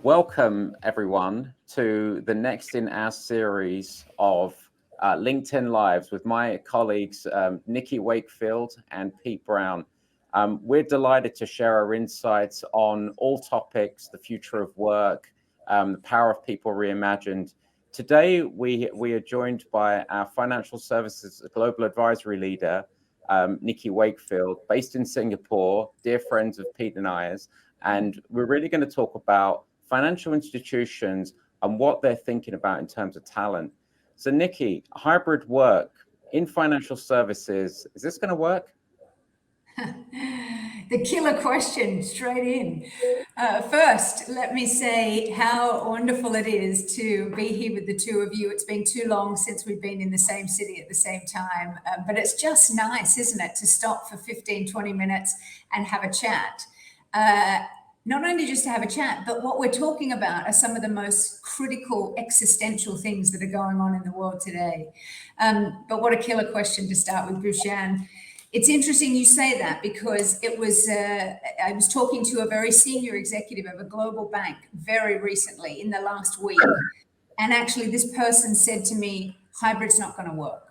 Welcome, everyone, to the next in our series of LinkedIn Lives with my colleagues, Nicki Wakefield and Pete Brown. We're delighted to share our insights on all topics, the future of work, the power of people reimagined. Today, we are joined by our financial services global advisory leader, Nicki Wakefield, based in Singapore, dear friends of Pete and I's. And we're really going to talk about financial institutions and what they're thinking about in terms of talent. So, Nicki, hybrid work in financial services, is this going to work? The killer question straight in. First, let me say how wonderful it is to be here with the two of you. It's been too long since we've been in the same city at the same time, but it's just nice, isn't it, to stop for 15, 20 minutes and have a chat. Not only just to have a chat, but what we're talking about are some of the most critical existential things that are going on in the world today. But what a killer question to start with, Bhushan. It's interesting you say that because I was talking to a very senior executive of a global bank very recently in the last week. And actually this person said to me, hybrid's not going to work.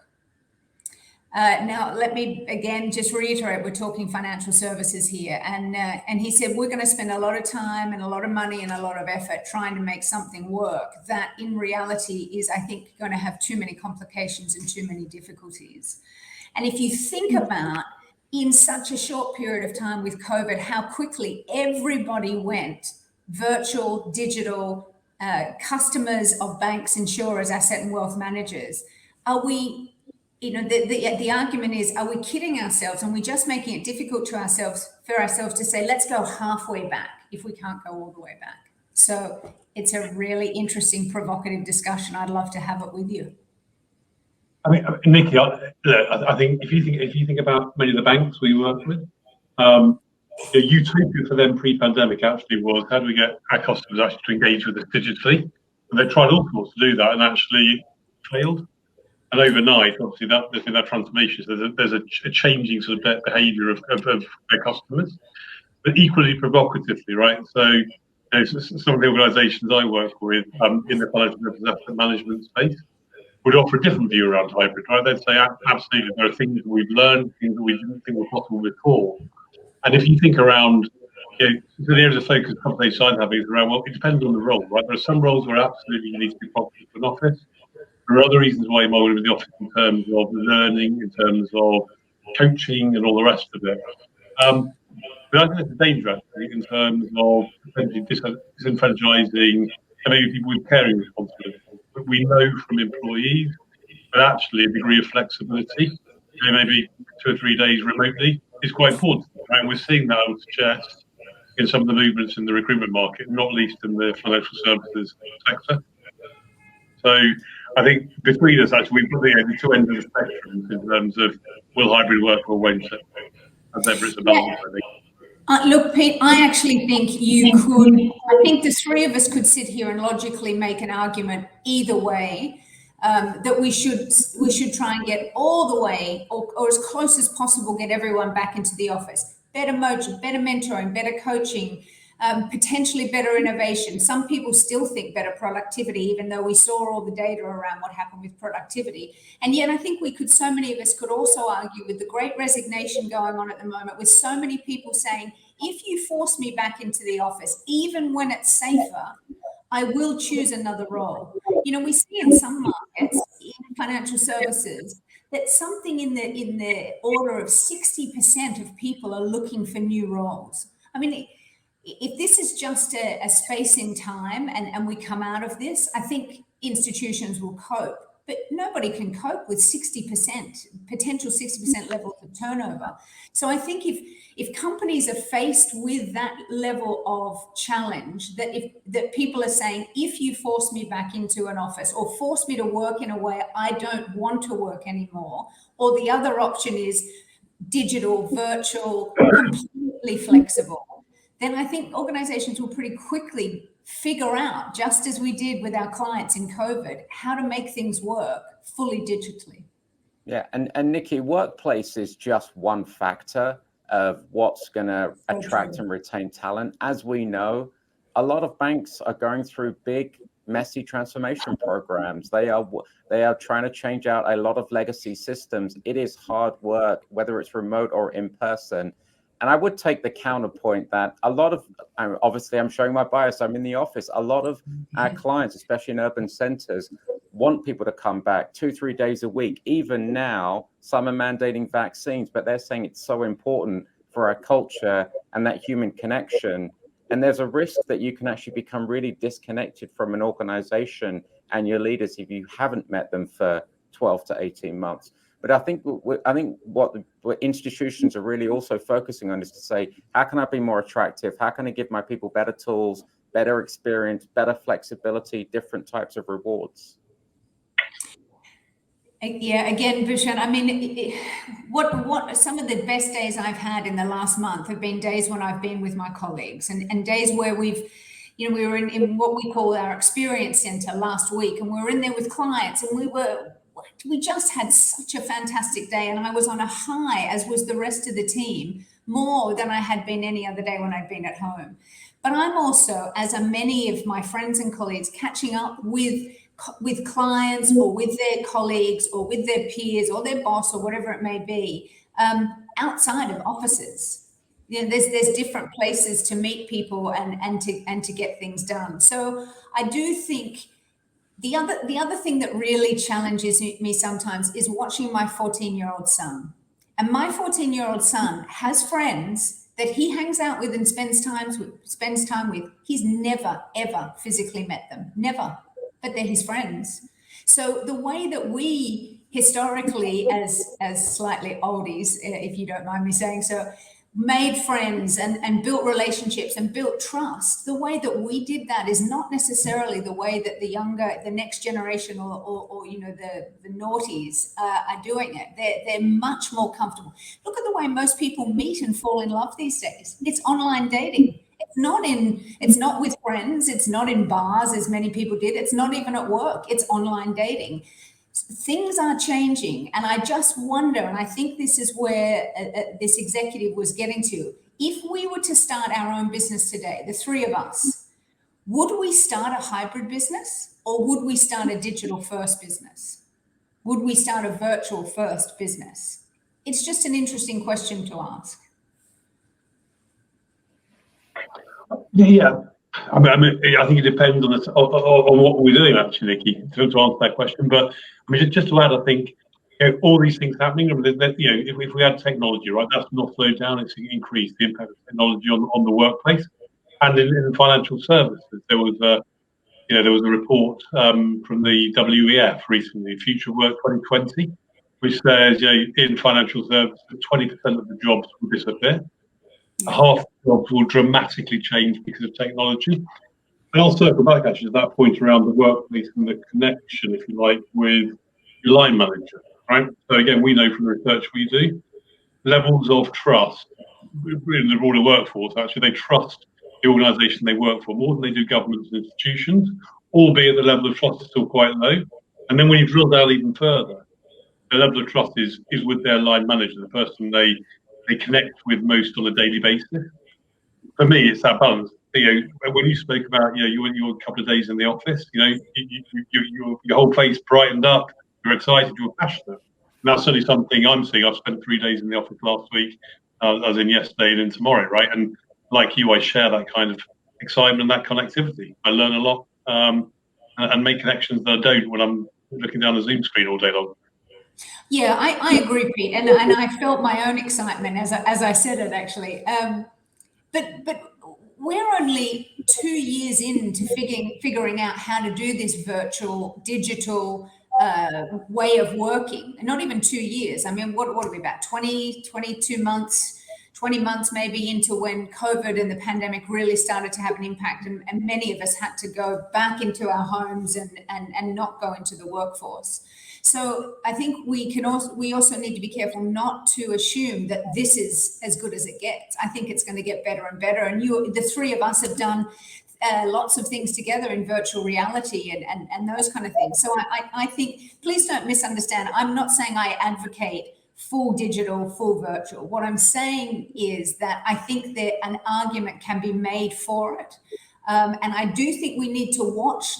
Now, let me again just reiterate, we're talking financial services here. And he said, we're going to spend a lot of time and a lot of money and a lot of effort trying to make something work that in reality is, I think, going to have too many complications and too many difficulties. And if you think about in such a short period of time with COVID, how quickly everybody went virtual, digital, customers of banks, insurers, asset and wealth managers, are we, the argument is, are we kidding ourselves? And we're just making it difficult for ourselves to say, let's go halfway back if we can't go all the way back. So it's a really interesting, provocative discussion. I'd love to have it with you. I mean, Nicki, I think if you think about many of the banks we work with, the utopia for them pre-pandemic actually was how do we get our customers actually to engage with us digitally? And they tried all sorts to do that and actually failed. And overnight, obviously, there's been that transformation. So there's a changing sort of behaviour of their customers, but equally provocatively, right? So some of the organisations I work with in the financial asset management space would offer a different view around hybrid, right? They'd say, absolutely, there are things that we've learned, things that we didn't think were possible before. And if you think around, so the areas of focus conversations I'm having is around, well, it depends on the role, right? There are some roles where absolutely you need to be properly to an office. There are other reasons why you might want to be in the office in terms of learning, in terms of coaching and all the rest of it. But I think there's a danger actually in terms of potentially disenfranchising maybe people with caring responsibilities. But we know from employees that actually a degree of flexibility, maybe 2 or 3 days remotely, is quite important. Right? We're seeing that, I would suggest, in some of the movements in the recruitment market, not least in the financial services sector. So I think between us, actually, we put the two ends of the spectrum in terms of will hybrid work or won't it? As ever, it's a balance, I think. Look, Pete, I actually think I think the three of us could sit here and logically make an argument either way, that we should try and get all the way or as close as possible, get everyone back into the office. Better motion, better mentoring, better coaching, potentially better innovation. Some people still think better productivity, even though we saw all the data around what happened with productivity. And yet I think so many of us could also argue with the great resignation going on at the moment, with so many people saying, if you force me back into the office, even when it's safer, I will choose another role. We see in some markets, in financial services, that something in the order of 60% of people are looking for new roles. I mean, if this is just a space in time and we come out of this, I think institutions will cope. But nobody can cope with 60%, potential 60% levels of turnover. So I think if companies are faced with that level of challenge, that people are saying, if you force me back into an office or force me to work in a way I don't want to work anymore, or the other option is digital, virtual, completely flexible, then I think organizations will pretty quickly figure out, just as we did with our clients in COVID, how to make things work fully digitally. Yeah, and Nicki, workplace is just one factor of what's going to attract and retain talent. As we know, a lot of banks are going through big, messy transformation programs. They are trying to change out a lot of legacy systems. It is hard work, whether it's remote or in person. And I would take the counterpoint that a lot of, obviously I'm showing my bias, I'm in the office, a lot of our clients, especially in urban centers, want people to come back 2-3 days a week. Even now, some are mandating vaccines, but they're saying it's so important for our culture and that human connection. And there's a risk that you can actually become really disconnected from an organization and your leaders if you haven't met them for 12 to 18 months. But I think what institutions are really also focusing on is to say, how can I be more attractive? How can I give my people better tools, better experience, better flexibility, different types of rewards? Yeah, again, Bhushan, I mean, what some of the best days I've had in the last month have been days when I've been with my colleagues and days where we've, you know, we were in what we call our experience center last week, and we were in there with clients, and we just had such a fantastic day, and I was on a high, as was the rest of the team, more than I had been any other day when I'd been at home. But I'm also, as are many of my friends and colleagues, catching up with clients or with their colleagues or with their peers or their boss or whatever it may be, outside of offices. You know, there's different places to meet people and to get things done. So I do think the other thing that really challenges me sometimes is watching my 14-year-old son. And my 14-year-old son has friends that he hangs out with and spends time with. He's never ever physically met them, never. But they're his friends. So the way that we historically, as slightly oldies, if you don't mind me saying so, made friends and built relationships and built trust, the way that we did that is not necessarily the way that the next generation or you know, the naughties are doing it. They're much more comfortable. Look at the way most people meet and fall in love these days. It's online dating. It's not with friends. It's not in bars, as many people did. It's not even at work. It's online dating. Things are changing. And I just wonder, and I think this is where this executive was getting to. If we were to start our own business today, the three of us, would we start a hybrid business or would we start a digital first business? Would we start a virtual first business? It's just an interesting question to ask. Yeah, I mean, I think it depends on what we're doing, actually, Nicki, to answer that question. But I mean, just to add, I think, you know, all these things happening. I mean, you know, if we had technology, right, that's not slowed down; it's increased the impact of technology on the workplace and in financial services. There was a report from the WEF recently, Future Work 2020, which says, you know, in financial services, 20% of the jobs will disappear. Half the jobs will dramatically change because of technology. And I'll circle back actually to that point around the workplace and the connection, if you like, with your line manager, right? So again, we know from the research we do, levels of trust in the broader workforce, actually, they trust the organisation they work for more than they do governments and institutions, albeit the level of trust is still quite low. And then when you drill down even further, the level of trust is with their line manager, the person they connect with most on a daily basis. For me, it's that balance. You know, when you spoke about, you know, you were a couple of days in the office, you know, your whole face brightened up, you're excited, you're passionate. And that's certainly something I'm seeing. I've spent 3 days in the office last week, as in yesterday and in tomorrow, right? And like you, I share that kind of excitement and that connectivity. I learn a lot and make connections that I don't when I'm looking down the Zoom screen all day long. Yeah, I agree, Pete, and I felt my own excitement as I said it, actually. But we're only 2 years into figuring out how to do this virtual, digital way of working. Not even 2 years. I mean, what are we about 22 months, 20 months maybe into when COVID and the pandemic really started to have an impact, and many of us had to go back into our homes and not go into the workforce. So I think we also need to be careful not to assume that this is as good as it gets. I think it's going to get better and better. And the three of us have done lots of things together in virtual reality and those kind of things. So I think, please don't misunderstand. I'm not saying I advocate full digital, full virtual. What I'm saying is that I think that an argument can be made for it. And I do think we need to watch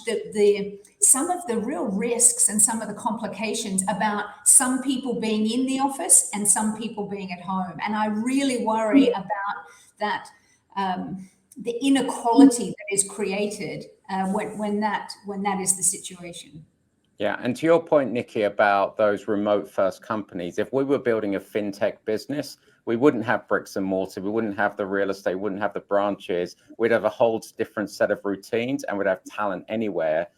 some of the real risks and some of the complications about some people being in the office and some people being at home. And I really worry about that, the inequality that is created when that is the situation. Yeah, and to your point, Nicki, about those remote first companies, if we were building a fintech business, we wouldn't have bricks and mortar, we wouldn't have the real estate, we wouldn't have the branches, we'd have a whole different set of routines and we'd have talent anywhere.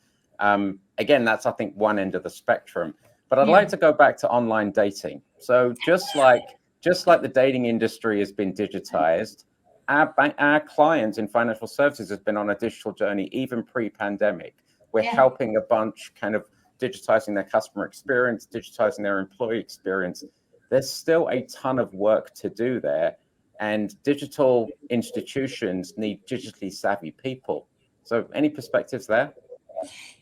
Again, that's, I think, one end of the spectrum. But I'd like to go back to online dating. So just like the dating industry has been digitized, our clients in financial services has been on a digital journey, even pre-pandemic. We're helping a bunch kind of digitizing their customer experience, digitizing their employee experience. There's still a ton of work to do there. And digital institutions need digitally savvy people. So any perspectives there?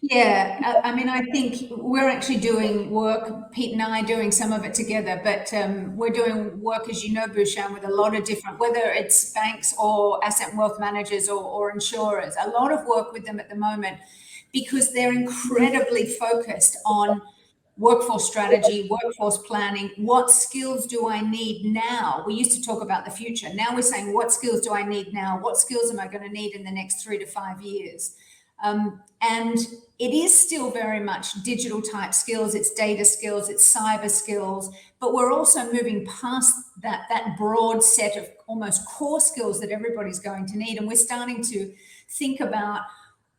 Yeah, I mean, I think we're actually doing work, Pete and I doing some of it together, but we're doing work, as you know, Bhushan, with a lot of different, whether it's banks or asset and wealth managers or insurers, a lot of work with them at the moment, because they're incredibly focused on workforce strategy, workforce planning. What skills do I need now? We used to talk about the future. Now we're saying, what skills do I need now? What skills am I going to need in the next 3 to 5 years? And it is still very much digital type skills, it's data skills, it's cyber skills, but we're also moving past that broad set of almost core skills that everybody's going to need. And we're starting to think about,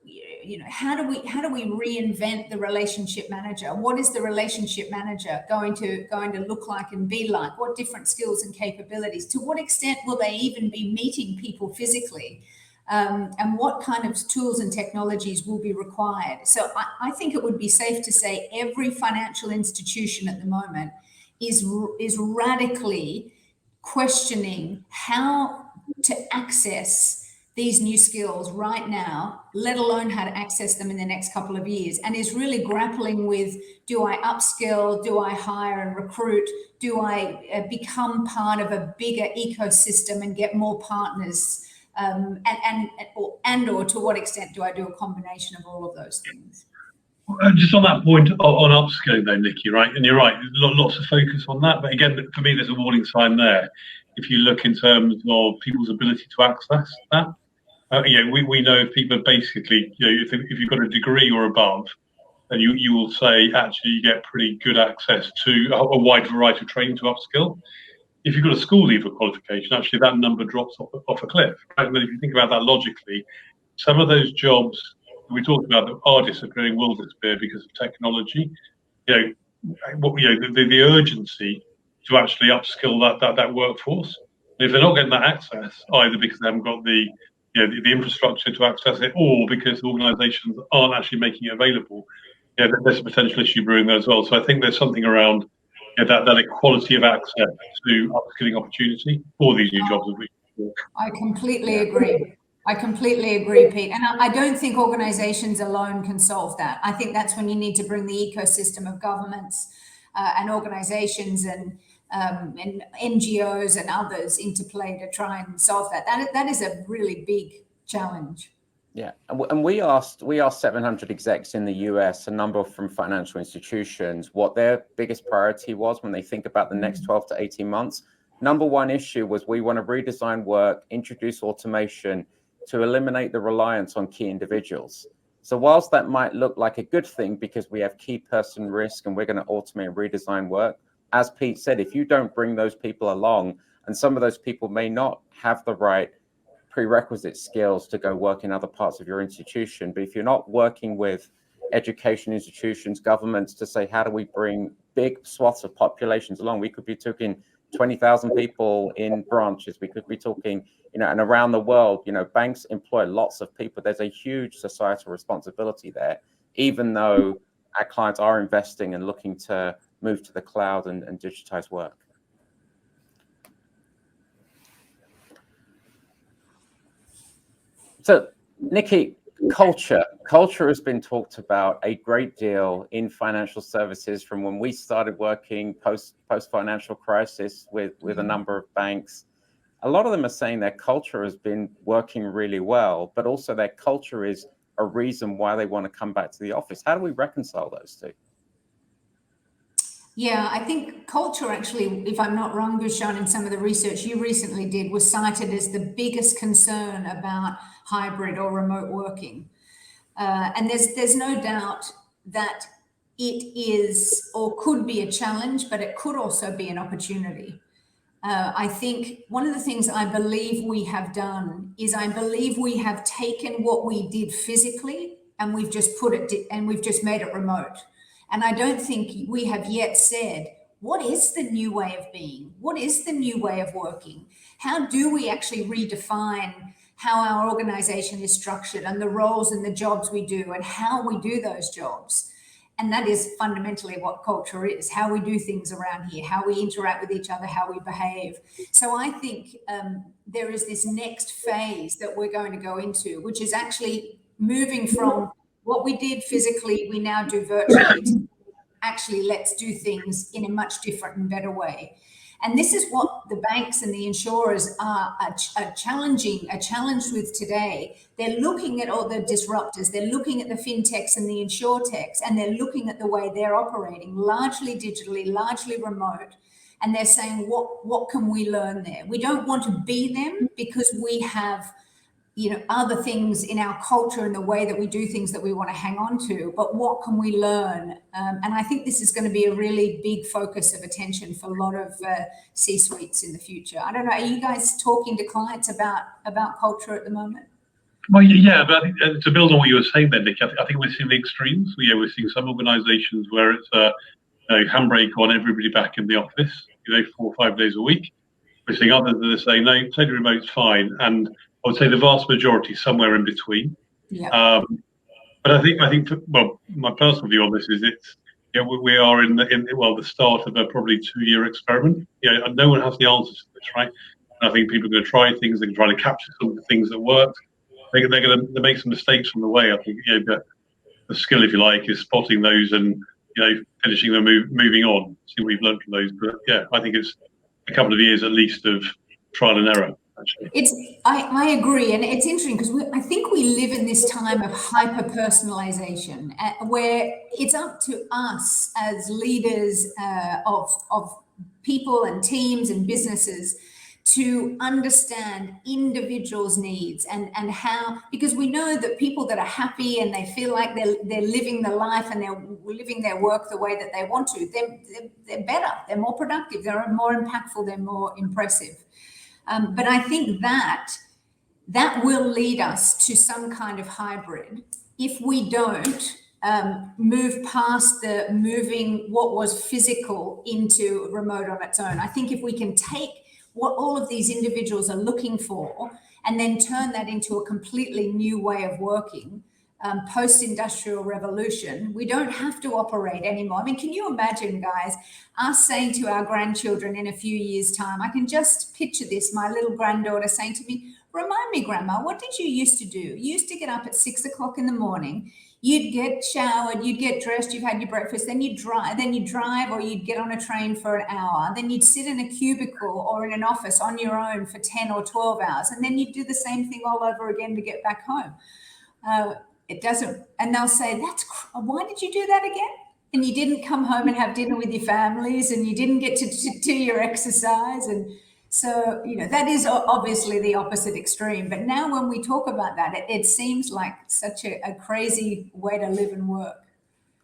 you know, how do we reinvent the relationship manager? What is the relationship manager going to look like and be like? What different skills and capabilities? To what extent will they even be meeting people physically? And what kind of tools and technologies will be required? So I think it would be safe to say every financial institution at the moment is radically questioning how to access these new skills right now, let alone how to access them in the next couple of years, and is really grappling with, do I upskill, do I hire and recruit, do I become part of a bigger ecosystem and get more partners? Or to what extent do I do a combination of all of those things? Just on that point on upskilling though, Nicki, right? And you're right, lots of focus on that. But again, for me, there's a warning sign there. If you look in terms of people's ability to access that, we know if people are basically, if you've got a degree or above, then you will say actually you get pretty good access to a wide variety of training to upskill. If you've got a school leaver qualification, actually that number drops off a cliff. Right? And then if you think about that logically, some of those jobs we talked about that are disappearing will disappear because of technology. The urgency to actually upskill that workforce. And if they're not getting that access, either because they haven't got the infrastructure to access it, or because organisations aren't actually making it available, there's a potential issue brewing there as well. So I think there's something around that equality of access to upskilling opportunity for these new jobs. I completely agree. I completely agree, Pete. And I don't think organizations alone can solve that. I think that's when you need to bring the ecosystem of governments and organizations and NGOs and others into play to try and solve that. That is a really big challenge. Yeah, and we asked 700 execs in the US, a number from financial institutions, what their biggest priority was when they think about the next 12 to 18 months. Number one issue was, we want to redesign work, introduce automation to eliminate the reliance on key individuals. So whilst that might look like a good thing because we have key person risk and we're going to automate and redesign work, as Pete said, if you don't bring those people along, and some of those people may not have the right prerequisite skills to go work in other parts of your institution, but if you're not working with education institutions, governments to say, how do we bring big swaths of populations along? We could be talking 20,000 people in branches. We could be talking, and around the world, banks employ lots of people. There's a huge societal responsibility there, even though our clients are investing and looking to move to the cloud and digitize work. So, Nicki, culture has been talked about a great deal in financial services from when we started working post financial crisis with a number of banks. a lot of them are saying their culture has been working really well, but also their culture is a reason why they want to come back to the office. How do we reconcile those two? Yeah, I think culture actually, if I'm not wrong, Bhushan, in some of the research you recently did, was cited as the biggest concern about hybrid or remote working. And there's no doubt that it is or could be a challenge, but it could also be an opportunity. I think one of the things I believe we have done is I believe we have taken what we did physically and we've just made it remote. And I don't think we have yet said, what is the new way of being? What is the new way of working? How do we actually redefine how our organization is structured and the roles and the jobs we do and how we do those jobs? And that is fundamentally what culture is, how we do things around here, how we interact with each other, how we behave. So I think there is this next phase that we're going to go into, which is actually moving from what we did physically, we now do virtually, to actually let's do things in a much different and better way. And this is what the banks and the insurers are challenged with today. They're looking at all the disruptors. They're looking at the fintechs and the insurtechs, and they're looking at the way they're operating, largely digitally, largely remote. And they're saying, what can we learn there? We don't want to be them because we have other things in our culture and the way that we do things that we want to hang on to, but what can we learn? And I think this is going to be a really big focus of attention for a lot of C-suites in the future. I don't know, are you guys talking to clients about culture at the moment? Well, yeah, but I think to build on what you were saying there, Nick, I think we're seeing the extremes. We're seeing some organisations where it's a handbrake on everybody back in the office, 4 or 5 days a week. We're seeing others that are saying, no, totally remote's fine. And I would say the vast majority somewhere in between. Yeah. But I think, my personal view on this is we are in the start of a probably 2-year experiment. And no one has the answers to this, right? And I think people are going to try things. They're going to try to capture some of the things that work. They're going to make some mistakes on the way. I think the skill, if you like, is spotting those and finishing them, moving on. See what we've learned from those. But yeah, I think it's a couple of years at least of trial and error. I agree, and it's interesting because I think we live in this time of hyper personalization, where it's up to us as leaders of people and teams and businesses to understand individuals' needs and how, because we know that people that are happy and they feel like they're living the life and they're living their work the way that they want to, they're better, they're more productive, they're more impactful, they're more impressive. But I think that will lead us to some kind of hybrid if we don't move past the moving what was physical into remote on its own. I think if we can take what all of these individuals are looking for and then turn that into a completely new way of working, post-industrial revolution, we don't have to operate anymore. I mean, can you imagine, guys, us saying to our grandchildren in a few years' time, I can just picture this, my little granddaughter saying to me, remind me, Grandma, what did you used to do? You used to get up at 6 o'clock in the morning, you'd get showered, you'd get dressed, you've had your breakfast, then you'd drive or you'd get on a train for an hour, then you'd sit in a cubicle or in an office on your own for 10 or 12 hours, and then you'd do the same thing all over again to get back home. It doesn't, and they'll say, why did you do that again? And you didn't come home and have dinner with your families, and you didn't get to do your exercise. And so, that is obviously the opposite extreme. But now when we talk about that, it seems like such a crazy way to live and work.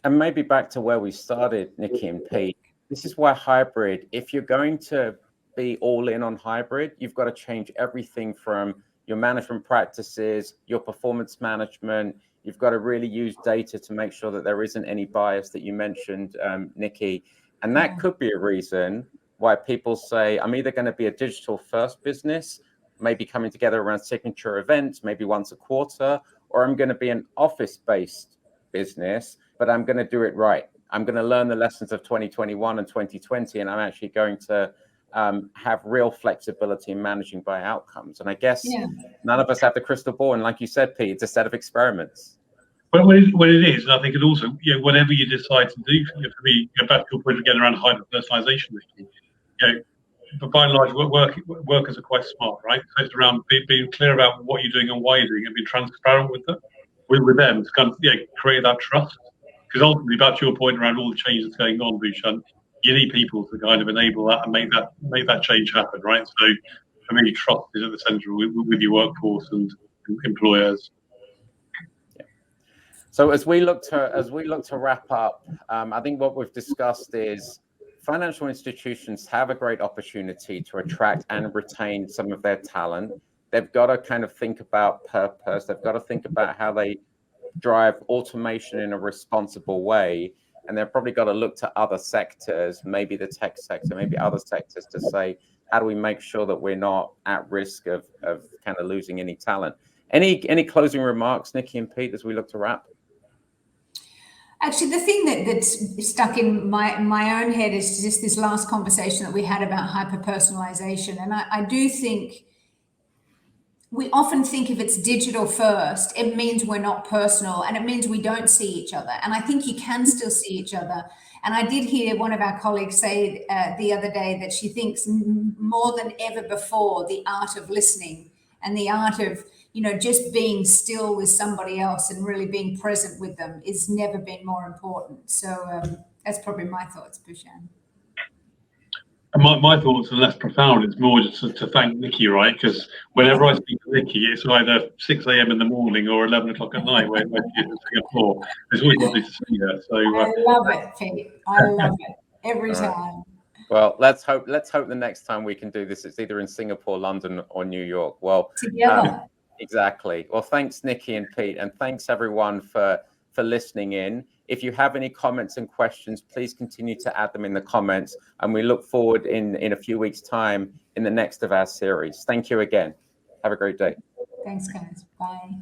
And maybe back to where we started, Nicki and Pete, this is why hybrid, if you're going to be all in on hybrid, you've got to change everything from your management practices, your performance management. You've got to really use data to make sure that there isn't any bias that you mentioned, Nicki. And that could be a reason why people say, I'm either going to be a digital first business, maybe coming together around signature events, maybe once a quarter, or I'm going to be an office-based business, but I'm going to do it right. I'm going to learn the lessons of 2021 and 2020, and I'm actually going to have real flexibility in managing by outcomes. And I guess none of us have the crystal ball. And like you said, Pete, it's a set of experiments. Well, it is, and I think it also, whatever you decide to do, for me, back to your point again around hyper personalization, but by and large, workers are quite smart, right? So it's around being clear about what you're doing and why you're doing it, and being transparent with them, to kind of create that trust. Because ultimately, back to your point around all the changes going on, Bhushan, you need people to kind of enable that and make that change happen, right? So for me, trust is at the centre with your workforce and employers. So as we look to wrap up, I think what we've discussed is financial institutions have a great opportunity to attract and retain some of their talent. They've got to kind of think about purpose. They've got to think about how they drive automation in a responsible way. And they've probably got to look to other sectors, maybe the tech sector, maybe other sectors, to say, how do we make sure that we're not at risk of kind of losing any talent? Any closing remarks, Nicki and Pete, as we look to wrap? Actually, the thing that's stuck in my own head is just this last conversation that we had about hyper-personalization. And I do think we often think if it's digital first, it means we're not personal, and it means we don't see each other. And I think you can still see each other. And I did hear one of our colleagues say the other day that she thinks more than ever before, the art of listening and the art of, just being still with somebody else and really being present with them is never been more important. So that's probably my thoughts, Bhushan. My thoughts are less profound. It's more just to thank Nicki, right? Because whenever I speak to Nicki, it's either 6 a.m. in the morning or 11 o'clock at night when she's in Singapore. It's always lovely to see her. So I love it, Pete. I love it every time. Well, let's hope the next time we can do this, it's either in Singapore, London, or New York. Well, together. Exactly. Well, thanks, Nicki and Pete, and thanks everyone for listening in. If you have any comments and questions, please continue to add them in the comments, and we look forward in a few weeks' time in the next of our series. Thank you again. Have a great day. Thanks, guys. Bye.